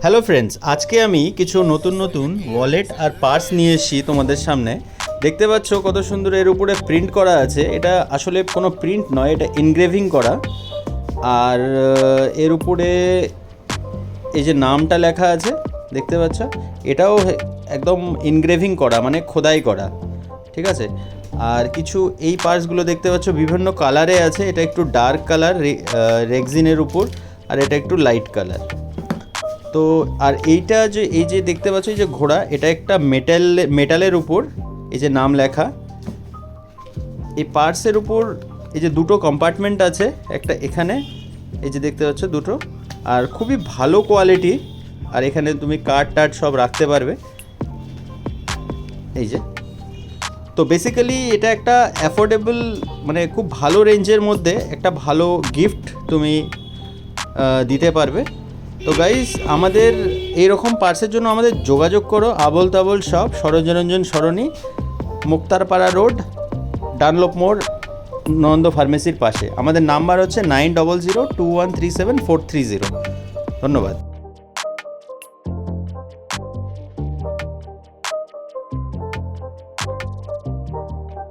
Hello friends, আজকে আমি কিছু নতুন নতুন ওয়ালেট আর পার্স নিয়ে এসেছি তোমাদের সামনে। দেখতে পাচ্ছ কত সুন্দর এর উপরে প্রিন্ট করা আছে। এটা আসলে কোনো প্রিন্ট নয়, এটা এনগ্রেভিং করা। আর এর উপরে এই যে নামটা লেখা আছে দেখতে পাচ্ছ, এটাও একদম এনগ্রেভিং করা, মানে খোদাই করা, ঠিক আছে। আর কিছু এই পার্টসগুলো দেখতে পাচ্ছ বিভিন্ন কালারে আছে। এটা একটু ডার্ক কালার রেক্সিনের উপর, আর এটা একটু লাইট কালার। তো আর এইটা যে এই যে দেখতে পাচ্ছ এই যে ঘোড়া, এটা একটা মেটালের উপর এই যে নাম লেখা। এই পার্টসের উপর এই যে দুটো কম্পার্টমেন্ট আছে, একটা এখানে এই যে দেখতে পাচ্ছ দুটো, আর খুবই ভালো কোয়ালিটি। আর এখানে তুমি কার্ড টার্ড সব রাখতে পারবে এই যে। তো বেসিক্যালি এটা একটা অ্যাফোর্ডেবল, মানে খুব ভালো রেঞ্জের মধ্যে একটা ভালো গিফট তুমি দিতে পারবে। তো গাইস, আমাদের এইরকম পার্সের জন্য আমাদের যোগাযোগ করো আবল তাবল শপ, সরোজরঞ্জন সরণি, মুক্তারপাড়া রোড, ডানলপ মোড়, নন্দ ফার্মেসির পাশে। আমাদের নাম্বার হচ্ছে 9002137430। ধন্যবাদ।